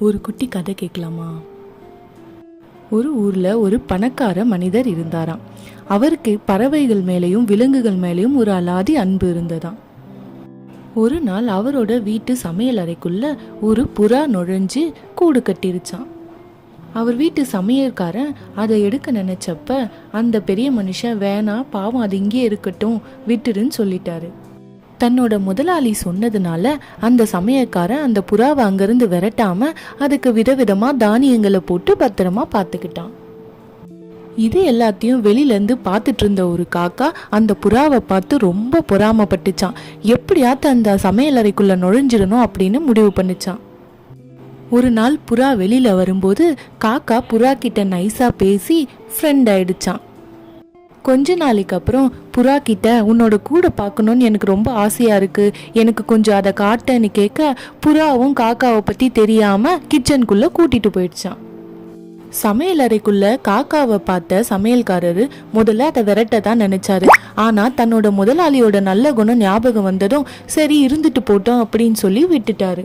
ஒரு குட்டி கதை கேட்கலாமா? ஒரு ஊர்ல ஒரு பணக்கார மனிதர் இருந்தாராம். அவருக்கு பறவைகள் மேலேயும் விலங்குகள் மேலேயும் ஒரு அலாதி அன்பு இருந்ததாம். ஒரு நாள் அவரோட வீட்டு சமையல் அறைக்குள்ள ஒரு புறா நுழைஞ்சு கூடு கட்டிருச்சான். அவர் வீட்டு சமையல்காரன் அதை எடுக்க நினைச்சப்ப அந்த பெரிய மனுஷன் வேணாம், பாவம், அது இங்கே இருக்கட்டும், விட்டுருன்னு சொல்லிட்டாரு. தன்னோட முதலாளி சொன்னதுனால அந்த சமையல்காரன் அந்த புறாவை அங்கிருந்து விரட்டாம அதுக்கு விதவிதமா தானியங்களை போட்டு பத்திரமா பார்த்துக்கிட்டான். இது எல்லாத்தையும் வெளியிலேருந்து பார்த்துட்டு இருந்த ஒரு காக்கா அந்த புறாவை பார்த்து ரொம்ப பொறாமப்பட்டுச்சான். எப்படியாவது அந்த சமையலறைக்குள்ள நுழைஞ்சிடணும் அப்படின்னு முடிவு பண்ணிச்சான். ஒரு நாள் புறா வெளியில வரும்போது காக்கா புறா கிட்ட நைஸா பேசி ஃப்ரெண்ட் ஆயிடுச்சான். கொஞ்ச நாளைக்கு அப்புறம் புறா கிட்ட உன்னோட கூட பார்க்கணும்னு எனக்கு ரொம்ப ஆசையா இருக்கு, எனக்கு கொஞ்சம் அதை காட்டன்னு கேட்க புறாவும் காக்காவை பத்தி தெரியாம கிச்சனுக்குள்ள கூட்டிட்டு போயிடுச்சான். சமையல் அறைக்குள்ள காக்காவை பார்த்த சமையல்காரரு முதல்ல அதை விரட்ட தான் நினைச்சாரு. ஆனா தன்னோட முதலாளியோட நல்ல குணம் ஞாபகம் வந்ததும் சரி இருந்துட்டு போட்டோம் அப்படின்னு சொல்லி விட்டுட்டாரு.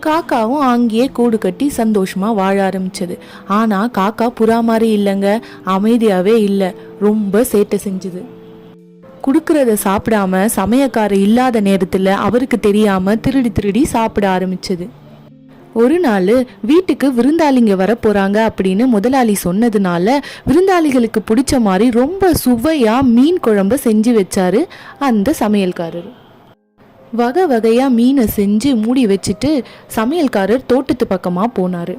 காக்காவும் அங்கேயே கூடு கட்டி சந்தோஷமா வாழ ஆரம்பிச்சது. ஆனா காக்கா புறா மாதிரி இல்லைங்க, அமைதியாவே இல்லை, ரொம்ப சேட்டை செஞ்சுது. குடுக்கறத சாப்பிடாம சமையக்காரர் இல்லாத நேரத்துல அவருக்கு தெரியாம திருடி திருடி சாப்பிட ஆரம்பிச்சது. ஒரு நாள் வீட்டுக்கு விருந்தாளிங்க வர போறாங்க அப்படின்னு முதலாளி சொன்னதுனால விருந்தாளிகளுக்கு பிடிச்ச மாதிரி ரொம்ப சுவையா மீன் குழம்பு செஞ்சு வச்சாரு அந்த சமையல்காரர். வகை வகையா மீனை செஞ்சு மூடி வச்சுட்டு சமையல்காரர் தோட்டத்து பக்கமா போனாரு.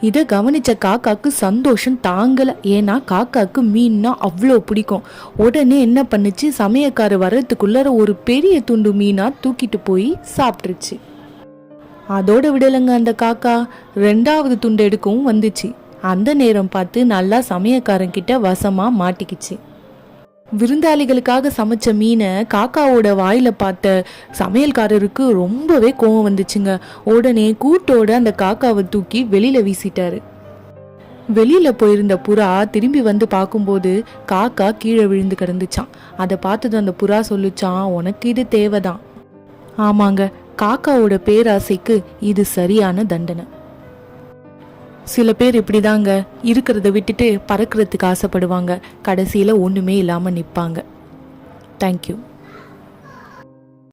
இதை கவனிச்ச காக்காக்கு சந்தோஷம் தாங்கல. ஏன்னா காக்காக்கு மீன்னா அவ்வளோ பிடிக்கும். உடனே என்ன பண்ணுச்சு, சமையல்காரர் வர்றதுக்குள்ள ஒரு பெரிய துண்டு மீனா தூக்கிட்டு போய் சாப்பிட்டுருச்சு. அதோட விடலைங்க அந்த காக்கா, 2வது துண்டு எடுக்கவும் வந்துச்சு. அந்த நேரம் பார்த்து நல்லா சமையல்காரன் கிட்ட வசமா மாட்டிக்கிச்சு. விருந்தாளிகளுக்காக சமைச்ச மீனை காக்காவோட வாயில பார்த்த சமையல்காரருக்கு ரொம்பவே கோவம் வந்துச்சுங்க. உடனே கூட்டோட அந்த காக்காவை தூக்கி வெளியில வீசிட்டாரு. வெளியில போயிருந்த புறா திரும்பி வந்து பார்க்கும்போது காக்கா கீழே விழுந்து கிடந்துச்சான். அதை பார்த்தது அந்த புறா சொல்லுச்சான், உனக்கு இது தேவைதான். ஆமாங்க, காக்காவோட பேராசைக்கு இது சரியான தண்டனை. சில பேர் இப்படிதாங்க, இருக்கிறத விட்டுட்டு பறக்கிறதுக்கு ஆசைப்படுவாங்க, கடைசியில் ஒன்றுமே இல்லாமல் நிற்பாங்க. தேங்க்யூ.